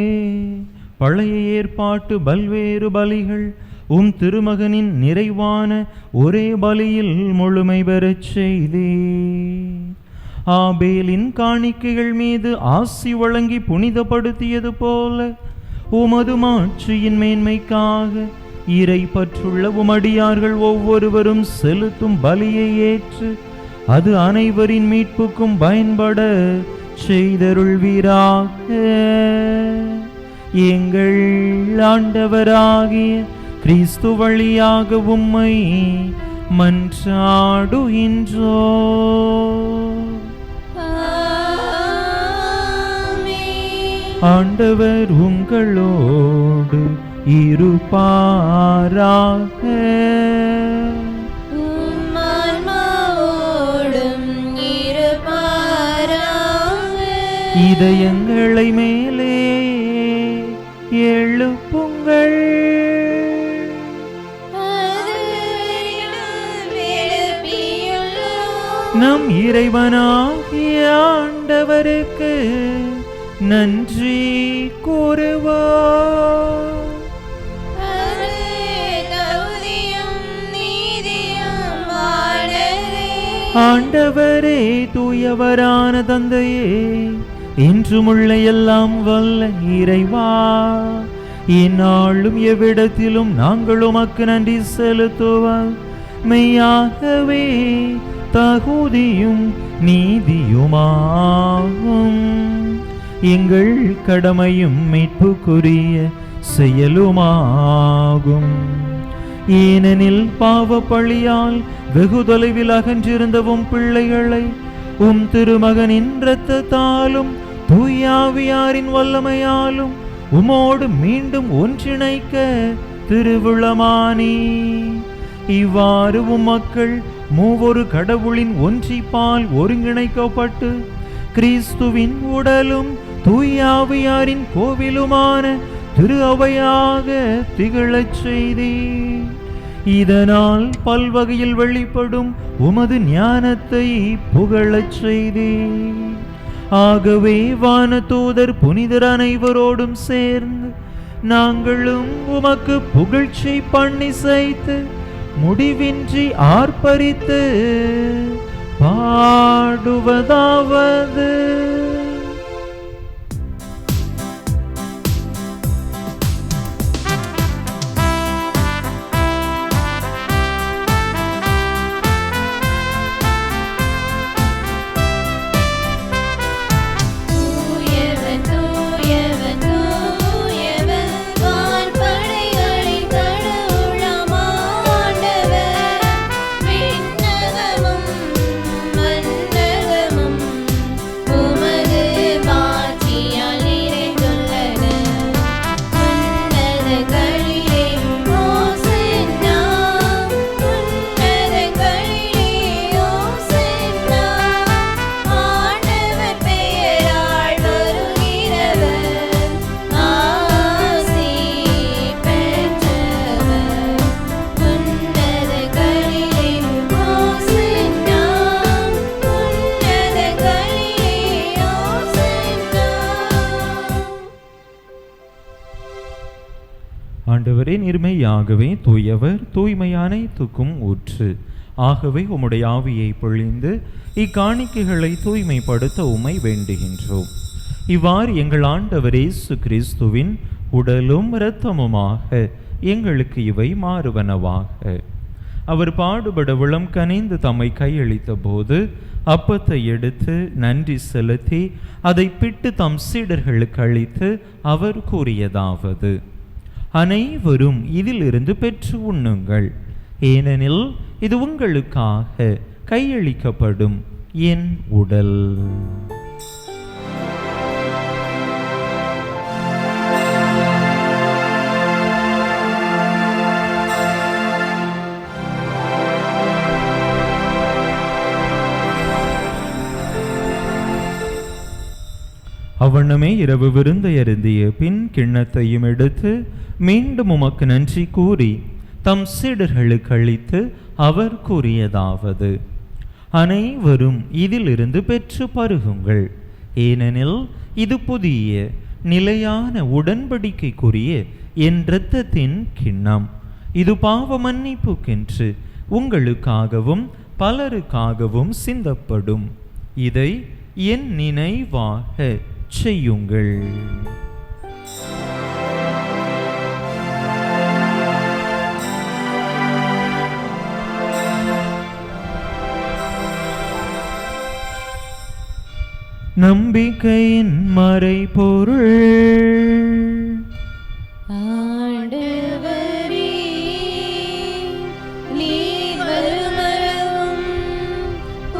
பழைய ஏற்பாட்டு பல்வேறு பலிகள் உம் திருமகனின் நிறைவான ஒரே பலியில் முழுமை பெறச் செய்தே. ஆபேலின் காணிக்கைகள் மீது ஆசி வழங்கி புனிதப்படுத்தியது போல உமது மாட்சியின் மேன்மைக்காக இறை பற்றுள்ள உமடியார்கள் ஒவ்வொருவரும் செலுத்தும் பலியை ஏற்று அது அனைவரின் மீட்புக்கும் பயன்பட செய்தருள்வீராக. எங்கள் ஆண்டவராகிய கிறிஸ்து வழியாக உம்மை மன்றாடுகின்றோ. ஆண்டவர் உங்களோடு இருப்பாராக. இதயங்களை மேலே எழுப்புங்கள். நம் இறைவனாகிய ஆண்டவருக்கு நன்றி கூறுவோம். ஆண்டவரே, தூயவரான தந்தையே, இன்றுமுள்ள எல்லாம் வல்ல இறைவா, இந்நாளும் எவ்விடத்திலும் நாங்கள் உமக்கு நன்றி செலுத்துவோம். மெய்யாகவே தகுதியும் நீதியுமாகும். எங்கள் கடமையும் மீட்புக்குரிய செயலுமாகும். ஏனெனில் பாவ பழியால் வெகு தொலைவில் அகன்றிருந்தவும் பிள்ளைகளை உம் திருமகனின் இரத்தத்தாலும் தூயாவியாரின் வல்லமையாலும் உமோடு மீண்டும் ஒன்றிணைக்க திருவுளமானி. இவ்வாறு மக்கள் மூவொரு கடவுளின் ஒன்றிப்பால் ஒருங்கிணைக்கப்பட்டு கிறிஸ்துவின் உடலும் தூயாவியாரின் கோவிலுமான திரு அவையாக திகழச் செய்தீர். இதனால் பல்வகையில் வெளிப்படும் உமது ஞானத்தை புகழச் செய்தீர். ஆகவே வானதூதர் புனிதர் அனைவரோடும் சேர்ந்து நாங்களும் உமக்கு புகழ்ச்சி பண்ணிசைத்து முடிவின்றி ஆர்ப்பரித்து பாடுவதாவது: ஆண்டவரே, நீர்மையாகவே தூயவர், தூய்மை அனைத்துக்கும் ஊற்று. ஆகவே உம்முடைய ஆவியை பொழிந்து இக்காணிக்கைகளை தூய்மைப்படுத்த உம்மை வேண்டுகின்றோம். இவ்வாறு எங்கள் ஆண்டவர் இயேசு கிறிஸ்துவின் உடலும் இரத்தமுமாக எங்களுக்கு இவை மாறுவனவாக. அவர் பாடுபட உளம் கனிந்து தம்மை கையளித்த போது அப்பத்தை எடுத்து நன்றி செலுத்தி அதை பிட்டு தம் சீடர்களுக்கு அளித்து அவர் கூறியதாவது: அனைவரும் இதிலிருந்து பெற்று உண்ணுங்கள், ஏனெனில் இது உங்களுக்காக கையளிக்கப்படும் என் உடல். அவ்வண்ணமே இரவு விருந்தை அருந்திய பின் கிண்ணத்தையும் எடுத்து மீண்டும் உமக்கு நன்றி கூறி தம் சீடர்களுக்கு அளித்து அவர் கூறியதாவது: அனைவரும் இதிலிருந்து பெற்று பருகுங்கள், ஏனெனில் இது புதிய நிலையான உடன்படிக்கைக்குரிய என் இரத்தத்தின் கிண்ணம். இது பாவ மன்னிப்புக்கென்று உங்களுக்காகவும் பலருக்காகவும் சிந்தப்படும். இதை என் நினைவாக செய்யுங்கள். நம்பிக்கையின் மறைபொருள். ஆண்டவரே, நீர் வருமளவும்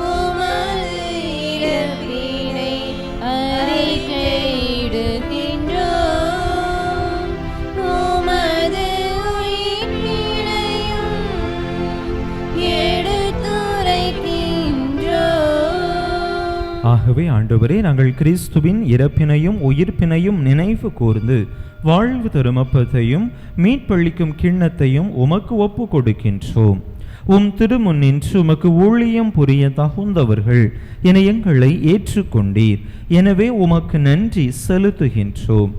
உமது இறப்பினை அறிக்கையிடுகின்றோம், உமது உயிர்ப்பினையும் எடுத்துரைக்கின்றோம். ஆகவே ஆண்டவரே, நாங்கள் கிறிஸ்துவின் இறப்பினையும் உயிர்ப்பினையும் நினைவு கூர்ந்து வாழ்வு தரும் அப்பத்தையும் மீட்பளிக்கும் கிண்ணத்தையும் உமக்கு ஒப்பு கொடுக்கின்றோம். உம் திருமுன்னின்று உமக்கு ஊழியம் புரிய தகுந்தவர்கள் என எங்களை ஏற்றுக்கொண்டீர். எனவே உமக்கு நன்றி செலுத்துகின்றோம்.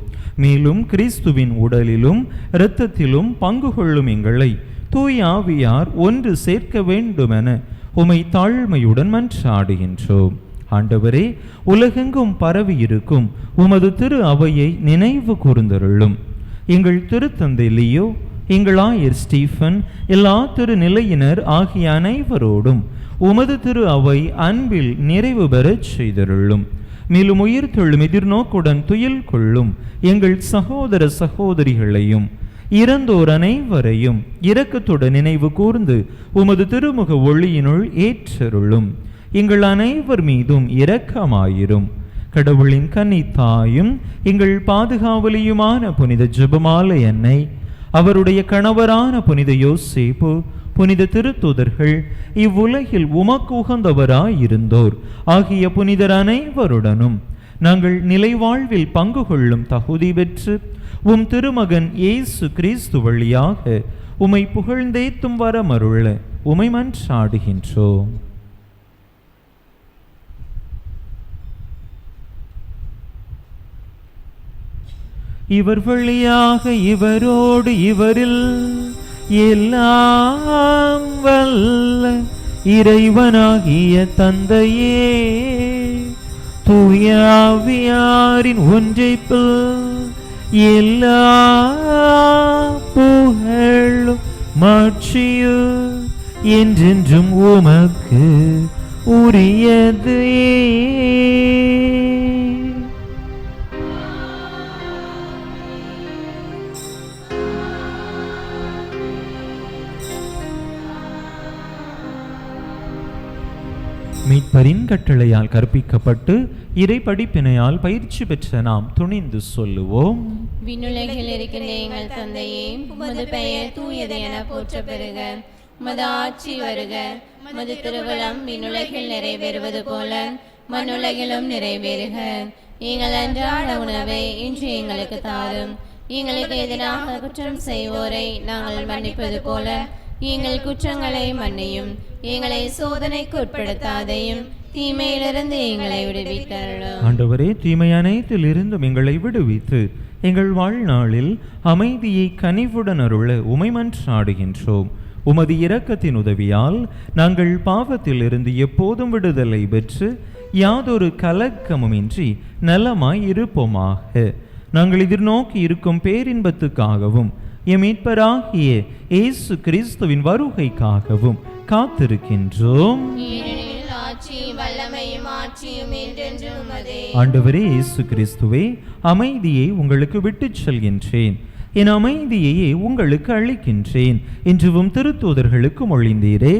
மேலும் கிறிஸ்துவின் உடலிலும் இரத்தத்திலும் பங்கு கொள்ளும் எங்களை தூய ஆவியார் ஒன்று சேர்க்க வேண்டுமென உமை தாழ்மையுடன் மன்றாடுகின்றோம். ஆண்டவரே, உலகெங்கும் பரவி இருக்கும் உமது திரு அவையை நினைவு கூர்ந்தருளும். எங்கள் திருத்தந்தை லியோ, எங்கள் ஆயர் ஸ்டீஃபன், எல்லா திருநிலையினர் ஆகிய அனைவரோடும் உமது திரு அவை அன்பில் நிறைவு பெறச் செய்தருளும். மேலும் உயிர்த்தெழும் எதிர்நோக்குடன் துயில் கொள்ளும் எங்கள் சகோதர சகோதரிகளையும் இறந்தோர் அனைவரையும் இரக்கத்துடன் நினைவு கூர்ந்து உமது திருமுக ஒளியினுள் ஏற்றருளும். எங்கள் அனைவர் மீதும் இரக்கமாயிரும். கடவுளின் கன்னித்தாயும் எங்கள் பாதுகாவலியுமான புனித ஜெபமாலை அன்னை, அவருடைய கணவரான புனித யோசேப்பு, புனித திருத்தூதர்கள், இவ்வுலகில் உமக்கு உகந்தவராயிருந்தோர் ஆகிய புனிதர் அனைவருடனும் நாங்கள் நிலைவாழ்வில் பங்கு கொள்ளும் தகுதி பெற்று உம் திருமகன் இயேசு கிறிஸ்து வழியாக உமை புகழ்ந்தேத்தும் வரமருள உமை மன்றாடுகின்றோம். இவர் வழியாக இவரோடு இவரில் எல்லாம் வல்ல இறைவனாகிய தந்தையே, தூய ஆவியாரின் ஒன்றைப்பில் எல்லா புகழும் மாட்சியும் என்றென்றும் உமக்கு உரியது. மீட்பரின் கட்டளையால் கற்பிக்கப்பட்டு இறை படிப்பினையால் பயிற்சி பெற்ற நாம் துணிந்து சொல்லுவோம். விண்ணுலகில் இருக்கின்ற எங்கள் தந்தையே, உமது பெயர் தூயது என போற்ற பெறுக. உமது ஆட்சி வருக. உமது திருவிழம் விண்ணுலகில் நிறைவேறுவது போல மண்ணுலகிலும் நிறைவேறுக. எங்கள் அன்றாட உணவை இன்று எங்களுக்கு தாரும். எங்களுக்கு எதிராக குற்றம் செய்வோரை நாங்கள் மன்னிப்பது போல எங்கள் குற்றங்களை மன்னியும். எங்களை சோதனைக்கு உட்படுத்தாதையும் தீமையிலிருந்து எங்களை விடுவித்தருளும். ஆண்டவரே, தீமை அனைத்தில் இருந்தும் எங்களை விடுவித்து எங்கள் வாழ்நாளில் அமைதியை கனிவுடன் அருள உமை மன்றாடுகின்றோம். உமது இரக்கத்தின் உதவியால் நாங்கள் பாவத்தில் இருந்து எப்போதும் விடுதலை பெற்று யாதொரு கலக்கமுமின்றி நலமாய் இருப்போமாக. நாங்கள் எதிர்நோக்கி இருக்கும் பேரின்பத்துக்காகவும் எம் மீட்பராகிய இயேசு கிறிஸ்துவின் வருகைக்காகவும் காத்திருக்கின்றோம். ஆண்டவரே இயேசு கிறிஸ்துவே, அமைதியை உங்களுக்கு விட்டுச் செல்கின்றேன், என் அமைதியையே உங்களுக்கு அளிக்கின்றேன் என்றும் திருத்தூதர்களுக்கு மொழிந்தீரே.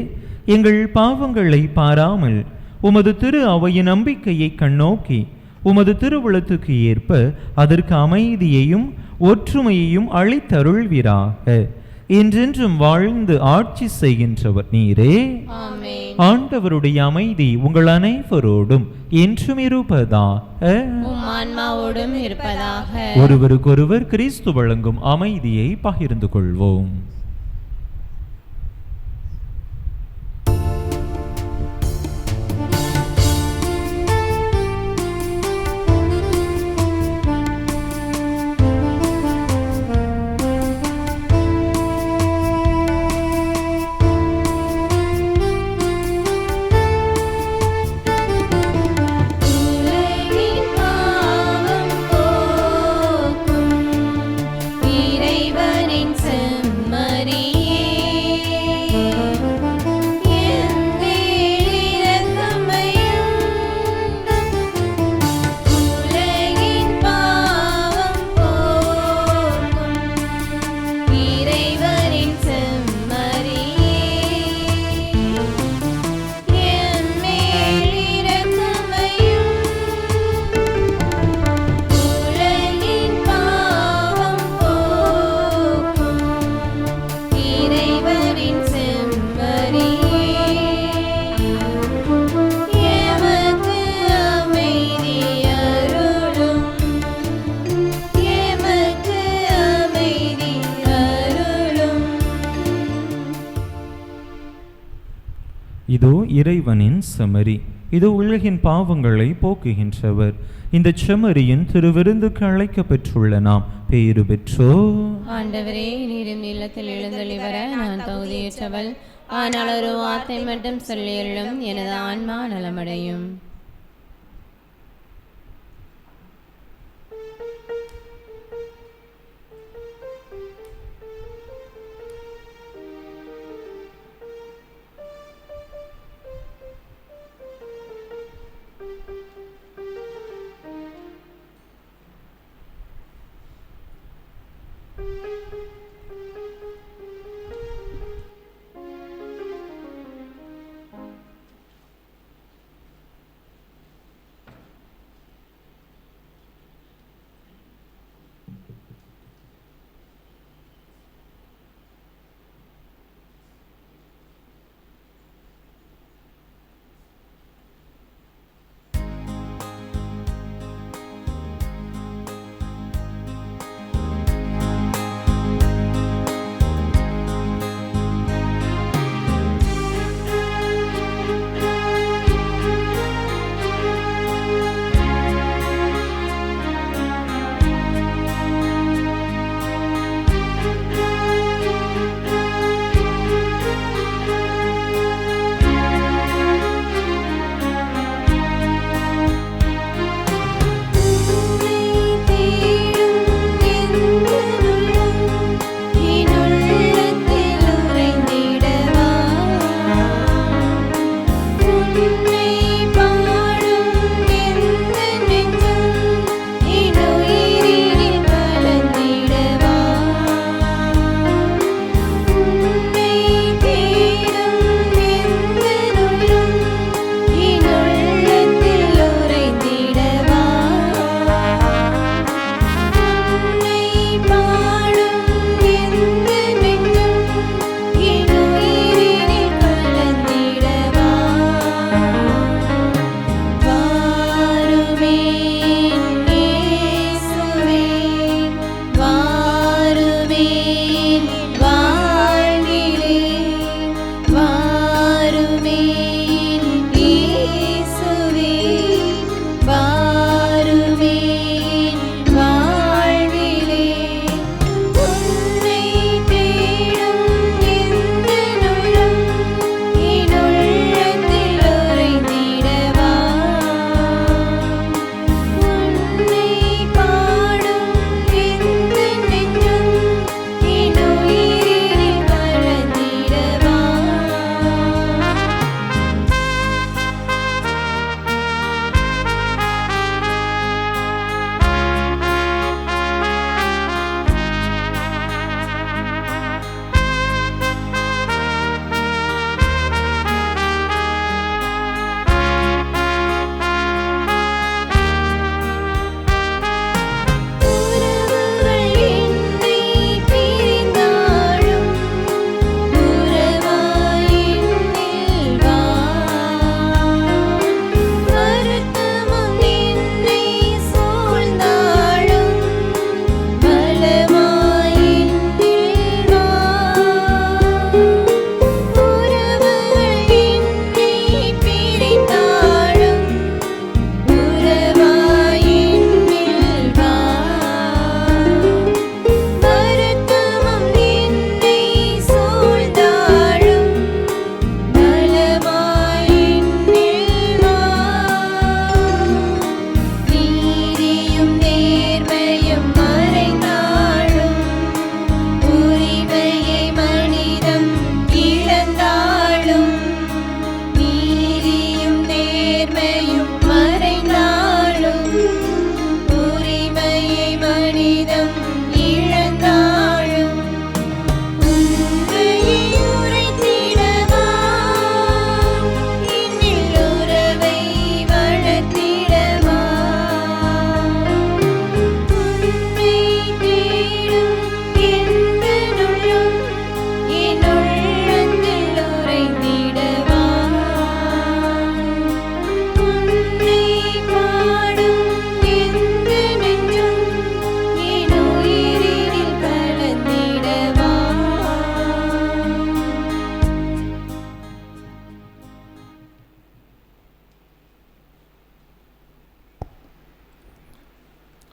எங்கள் பாவங்களை பாராமல் உமது திரு அவையின் நம்பிக்கையை கண்ணோக்கி உமது திருவுளத்துக்கு ஏற்ப அதற்கு அமைதியையும் ஒற்றுமையையும் அளித்தருள்வீராக. என்றென்றும் வாழ்ந்து ஆட்சி செய்கின்றவர் நீரே. ஆண்டவருடைய அமைதி உங்கள் அனைவரோடும் என்றும் இருப்பதாக. ஒருவருக்கொருவர் கிறிஸ்து வழங்கும் அமைதியை பகிர்ந்து கொள்வோம். இதோ இறைவனின் செமரி, இதோ உலகின் பாவங்களை போக்குகின்றவர். இந்த செமரியின் திருவிருந்துக்கு அழைக்க பெற்றுள்ள நாம் பேறு பெற்றோ. ஆண்டவரே, நீரும் இல்லத்தில் எழுந்தொளி வர நான் தகுதியற்றவள். ஆனால் ஒரு வார்த்தை மட்டும் சொல்லியருளும், எனது ஆன்மா நலமடையும்.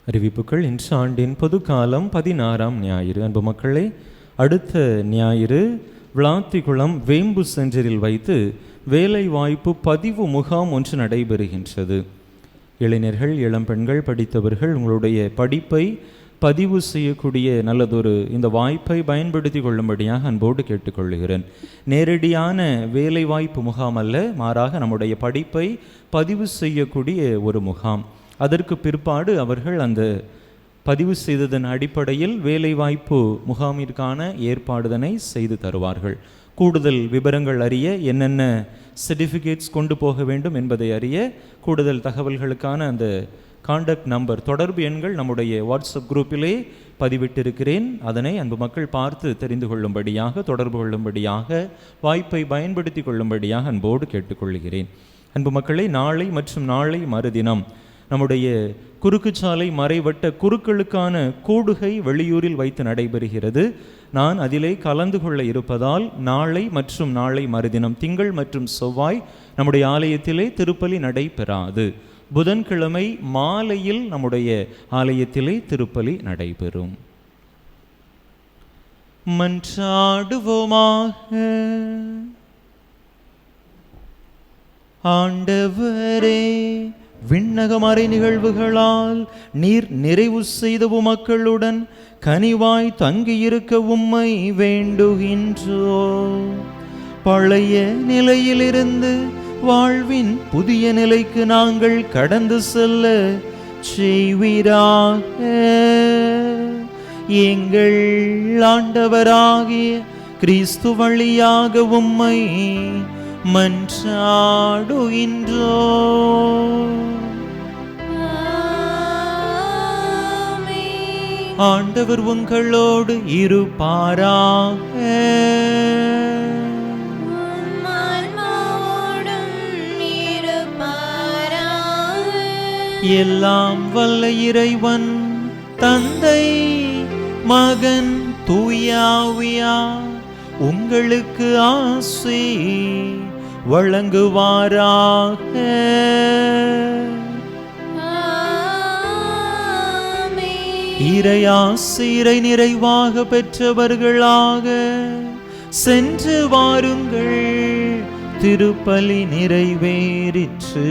அறிவிப்புகள். இன்று ஆண்டின் பொதுக்காலம் 16ஆம் ஞாயிறு. அன்பு மக்களே, அடுத்த ஞாயிறு விளாத்திக்குளம் வேம்பு சென்டரில் வைத்து வேலைவாய்ப்பு பதிவு முகாம் ஒன்று நடைபெறுகின்றது. இளைஞர்கள், இளம்பெண்கள், படித்தவர்கள் உங்களுடைய படிப்பை பதிவு செய்யக்கூடிய நல்லதொரு இந்த வாய்ப்பை பயன்படுத்தி கொள்ளும்படியாக அன்போடு கேட்டுக்கொள்கிறேன். நேரடியான வேலைவாய்ப்பு முகாம் அல்ல, மாறாக நம்முடைய படிப்பை பதிவு செய்யக்கூடிய ஒரு முகாம். அதற்கு பிற்பாடு அவர்கள் அந்த பதிவு செய்ததன் அடிப்படையில் வேலைவாய்ப்பு முகாமிற்கான ஏற்பாடுதனை செய்து தருவார்கள். கூடுதல் விவரங்கள் அறிய, என்னென்ன சர்டிஃபிகேட்ஸ் கொண்டு போக வேண்டும் என்பதை அறிய, கூடுதல் தகவல்களுக்கான அந்த கான்டாக்ட் நம்பர், தொடர்பு எண்கள் நம்முடைய வாட்ஸ்அப் குரூப்பிலே பதிவிட்டிருக்கிறேன். அதனை அன்பு மக்கள் பார்த்து தெரிந்து கொள்ளும்படியாக, தொடர்பு கொள்ளும்படியாக, வாய்ப்பை பயன்படுத்தி கொள்ளும்படியாக அன்போடு கேட்டுக்கொள்கிறேன். அன்பு மக்களை, நாளை மற்றும் நாளை மறுதினம் நம்முடைய குறுக்குச்சாலை மறைவட்ட குருக்களுக்கான கூடுகை வெளியூரில் வைத்து நடைபெறுகிறது. நான் அதிலே கலந்து கொள்ள இருப்பதால் நாளை மற்றும் நாளை மறுதினம் திங்கள் மற்றும் செவ்வாய் நம்முடைய ஆலயத்திலே திருப்பலி நடைபெறாது. புதன்கிழமை மாலையில் நம்முடைய ஆலயத்திலே திருப்பலி நடைபெறும். மன்றாடுவோமாக. ஆண்டவரே, விண்ணகமறை நிகழ்வுகளால் நீர் நிறைவு செய்த மக்களுடன் கனிவாய் தங்கியிருக்க உம்மை வேண்டுகின்றோ. பழைய நிலையிலிருந்து வாழ்வின் புதிய நிலைக்கு நாங்கள் கடந்து செல்ல செய்வீராக. எங்கள் ஆண்டவராகிய கிறிஸ்து வழியாக உம்மை மன்றாடுகின்றோ. ஆண்டவர் உங்களோடு இருப்பாராக. எல்லாம் வல்ல இறைவன் தந்தை, மகன், தூய ஆவியார் உங்களுக்கு ஆசி வழங்குவாராக. இறையாசிரை நிறைவாக பெற்றவர்களாக சென்று வாருங்கள். திருப்பலி நிறைவேறிற்று.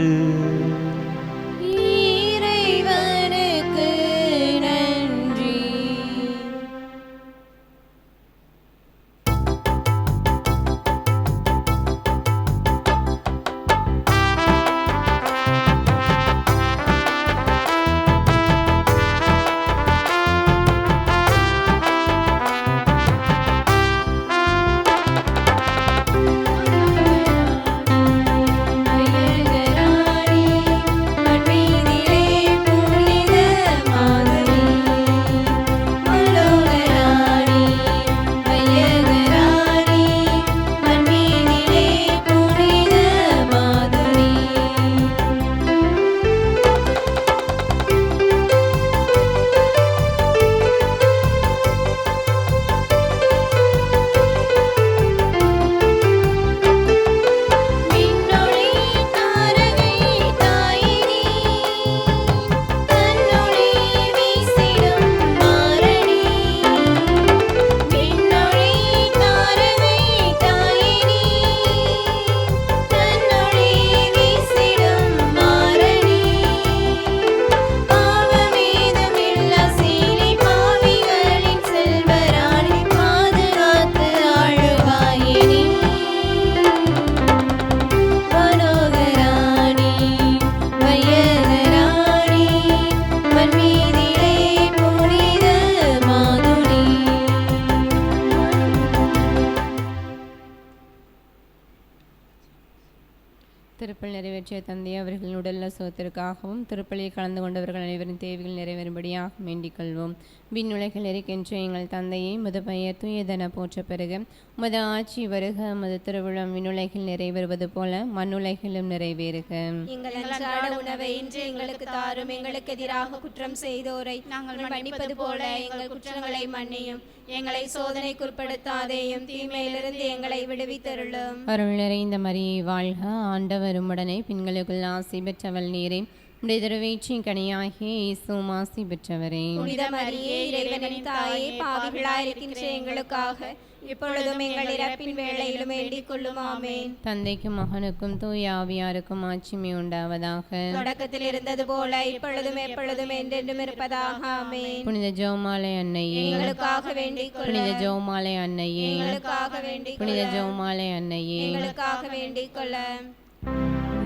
திருப்பலி நிறைவேற்றிய தந்தை அவர்களின் உடல் சுகத்திற்காகவும் திருப்பலியை கலந்து கொண்டவர்கள் அனைவரின் தேவைகள் நிறைவேறும்படியாக வேண்டிக் கொள்வோம். விண்ணுலகில் இருக்கின்ற எங்கள் தந்தையை உமது பெயர் தூயதென போற்ற பெறுக. உமது ஆட்சி வருக. உமது திருவிழம் விண்ணுலகில் நிறைவேறுவது போல மண்ணுலகிலும் நிறைவேறுக. எங்கள் அன்றாட உணவை இன்று எங்களுக்கு தாரும். எங்களுக்கு எதிராக குற்றம் செய்தோரை நாங்கள் மன்னிப்பது போல எங்கள் குற்றங்களை மன்னியும். எங்களை சோதனைக்குட்படுத்தாதேயும், தீமையிலிருந்து எங்களை விடுவித்தருளும். அருள் நிறைந்த மரியே வாழ்க. ஆண்டவர் உம்முடனே பெண்களுக்குள் ஆசி பெற்றவள் நீரே. உடைய திருவயிற்றின் கனியாகிய இயேசு ஆசி பெற்றவரே. புனித மரியே, இறைவனின் தாயே, பாவிகளாயிருக்கின்ற எங்களுக்காக இப்பொழுதும் எங்கள் இறப்பின் வேளையிலும் வேண்டிக் கொள்ளும். ஆமென். தந்தைக்கும் மகனுக்கும் தூய ஆவியாருக்கும் ஆட்சிமை உண்டாவதாக. தொடக்கத்தில் இருந்தது போல இப்பொழுதும் எப்பொழுதும் என்றென்றும் இருப்பதாக. ஆமென். புனித ஜெபமாலை அன்னையே, எங்களுக்காக வேண்டிக் கொள்ள. புனித ஜெபமாலை அன்னையே, எங்களுக்காக வேண்டிக் கொள்ள. புனித ஜெபமாலை அன்னையே, எங்களுக்காக வேண்டிக் கொள்ள.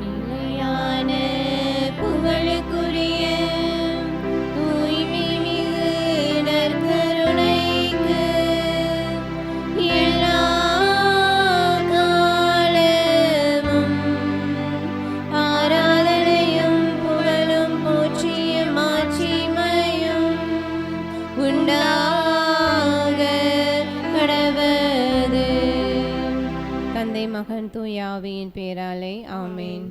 நிலையான புகழுக்குரிய தூய்மை மிகு நற்கருணைக்கு எல்லா காலமும் ஆராதனையும் புகழும் போற்றியும் மாட்சிமையும் உண்டாக கடவது. தந்தை மகன் தூய ஆவியின் பேராலே ஆமென்.